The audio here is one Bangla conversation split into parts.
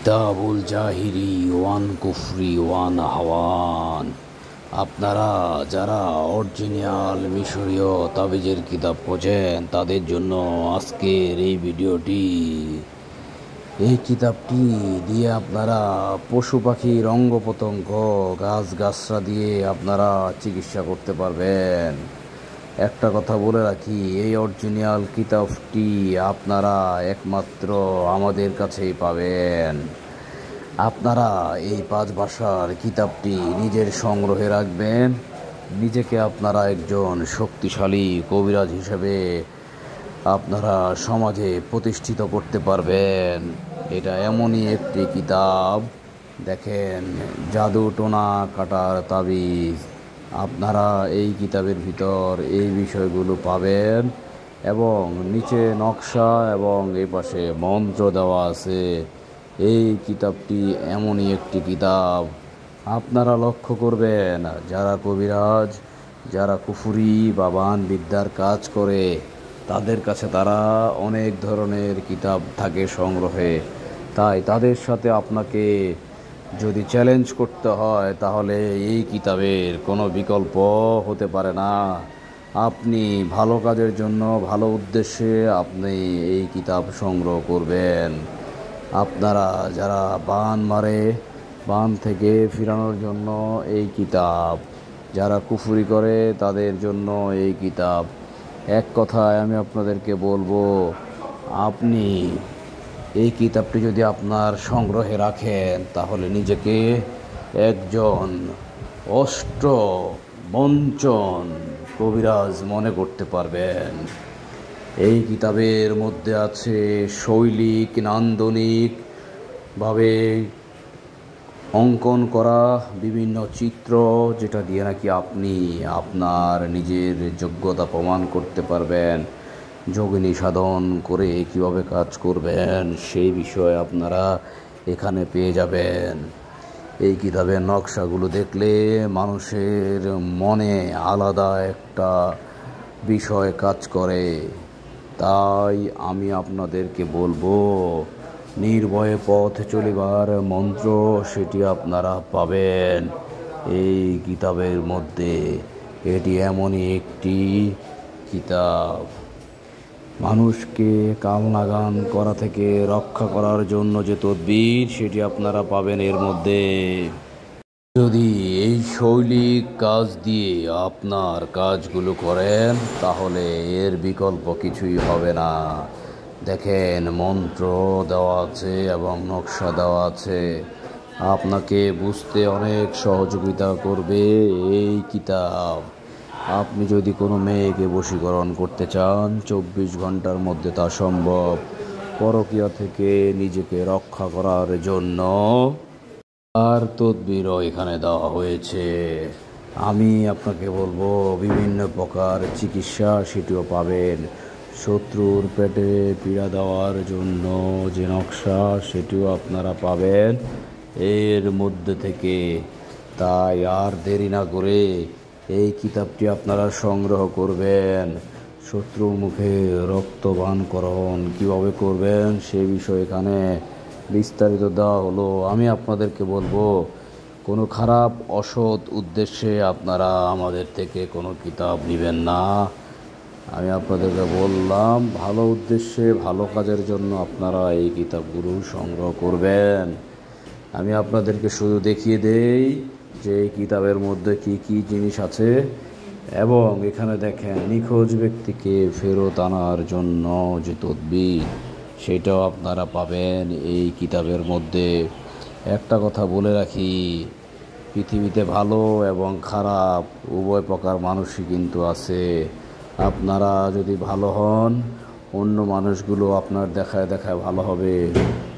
কিতাবুল জাহিরি ওয়ান কুফরি ওয়ান হাওয়ান। আপনারা যারা অরিজিনাল মিশরীয় তাবিজের কিতাব খোঁজেন তাদের জন্য আজকের এই ভিডিওটি। এই কিতাবটি দিয়ে আপনারা পশু পাখির অঙ্গ প্রত্যঙ্গ, গাছগাছরা দিয়ে আপনারা চিকিৎসা করতে পারবেন। একটা কথা বলে রাখি, এই অরিজিনাল কিতাবটি আপনারা একমাত্র আমাদের কাছেই পাবেন। আপনারা এই 5 ভাষার কিতাবটি নিজের সংগ্রহে রাখবেন। নিজেকে আপনারা একজন শক্তিশালী কবিরাজ হিসেবে আপনারা সমাজে প্রতিষ্ঠিত করতে পারবেন। এটা এমনই একটি কিতাব, দেখেন, জাদু টোনা কাটার তাবিজ। আপনারা এই কিতাবের ভিতর এই বিষয়গুলো পাবেন এবং নিচে নকশা এবং এই পাশে মন্ত্র দেওয়া আছে। এই কিতাবটি এমনই একটি কিতাব, আপনারা লক্ষ্য করবেন যারা কবিরাজ, যারা কুফুরি বা বান বিদ্যার কাজ করে তাদের কাছে তারা অনেক ধরনের কিতাব থাকে সংগ্রহে। তাই তাদের সাথে আপনাকে যদি চ্যালেঞ্জ করতে হয় তাহলে এই কিতাবের কোনো বিকল্প হতে পারে না। আপনি ভালো কাজের জন্য, ভালো উদ্দেশ্যে আপনি এই কিতাব সংগ্রহ করবেন। আপনারা যারা বান মারে, বান থেকে ফিরানোর জন্য এই কিতাব, যারা কুফরি করে তাদের জন্য এই কিতাব। এক কথায় আমি আপনাদেরকে বলবো, আপনি এই কিতাবটি যদি আপনার সংগ্রহে রাখেন তাহলে নিজেকে একজন অষ্ট বঞ্চন কবিরাজ মনে করতে পারবেন। এই কিতাবের মধ্যে আছে শৈলিক, নান্দনিকভাবে অঙ্কন করা বিভিন্ন চিত্র, যেটা দিয়ে নাকি আপনি আপনার নিজের যোগ্যতা প্রমাণ করতে পারবেন। যোগিনী সাধন করে কিভাবে কাজ করবেন সেই বিষয়ে আপনারা এখানে পেয়ে যাবেন। এই কিতাবের নকশাগুলো দেখলে মানুষের মনে আলাদা একটা বিষয় কাজ করে। তাই আমি আপনাদেরকে বলবো, নির্ভয়ে পথ চলিবার মন্ত্র সেটি আপনারা পাবেন এই কিতাবের মধ্যে। এটি এমনই একটি কিতাব, মানুষকে কালনাগান করা থেকে রক্ষা করার জন্য যে তদবির সেটি আপনারা পাবেন এর মধ্যে। যদি এই শৈলিক কাজ দিয়ে আপনার কাজগুলো করেন তাহলে এর বিকল্প কিছুই হবে না। দেখেন, মন্ত্র দেওয়া আছে এবং নকশা দেওয়া আছে, আপনাকে বুঝতে অনেক সহযোগিতা করবে এই কিতাব। আপনি যদি কোনো মেয়েকে বশীকরণ করতে চান 24 ঘন্টার মধ্যে তা সম্ভব। পরকীয়া থেকে নিজেকে রক্ষা করার জন্য আর তদবিরও এখানে দেওয়া হয়েছে। আমি আপনাকে বলবো, বিভিন্ন প্রকার চিকিৎসা সেটিও পাবেন। শত্রুর পেটে পীড়া দেওয়ার জন্য যে নকশা সেটিও আপনারা পাবেন এর মধ্যে থেকে। তাই আর দেরি না করে এই কিতাবটি আপনারা সংগ্রহ করবেন। শত্রুর মুখে রক্তবানকরণ কীভাবে করবেন সে বিষয়ে এখানে বিস্তারিত দেওয়া হলো। আমি আপনাদেরকে বলবো, কোনো খারাপ অসৎ উদ্দেশ্যে আপনারা আমাদের থেকে কোনো কিতাব নেবেন না। আমি আপনাদেরকে বললাম, ভালো উদ্দেশ্যে, ভালো কাজের জন্য আপনারা এই কিতাবগুলো সংগ্রহ করবেন। আমি আপনাদেরকে শুধু দেখিয়ে দেই যে এই কিতাবের মধ্যে কি কি জিনিস আছে এবং এখানে দেখেন, নিখোঁজ ব্যক্তিকে ফেরত আনার জন্য যে তদবির সেটাও আপনারা পাবেন এই কিতাবের মধ্যে। একটা কথা বলে রাখি, পৃথিবীতে ভালো এবং খারাপ উভয় প্রকার মানুষই কিন্তু আছে। আপনারা যদি ভালো হন, অন্য মানুষগুলো আপনার দেখায় দেখায় ভালো হবে।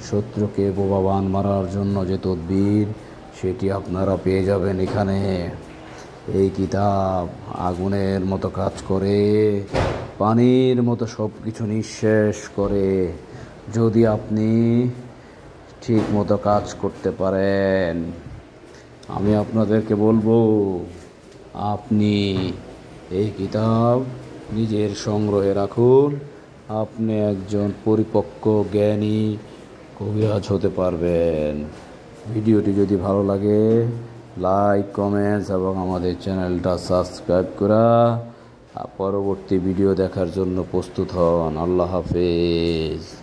শত্রুকে বোবাবান মারার জন্য যে তদবির সেটি আপনারা পেয়ে যাবেন এখানে। এই কিতাব আগুনের মতো কাজ করে, পানির মতো সব কিছু নিঃশেষ করে, যদি আপনি ঠিক মতো কাজ করতে পারেন। আমি আপনাদেরকে বলবো, আপনি এই কিতাব নিজের সংগ্রহে রাখুন। আপনি একজন পরিপক্ক জ্ঞানী কবিরাজ হতে পারবেন। ভিডিওটি যদি ভালো লাগে লাইক, কমেন্টস এবং আমাদের চ্যানেলটা সাবস্ক্রাইব করা পরবর্তী ভিডিও দেখার জন্য প্রস্তুত হন। আল্লাহ হাফেজ।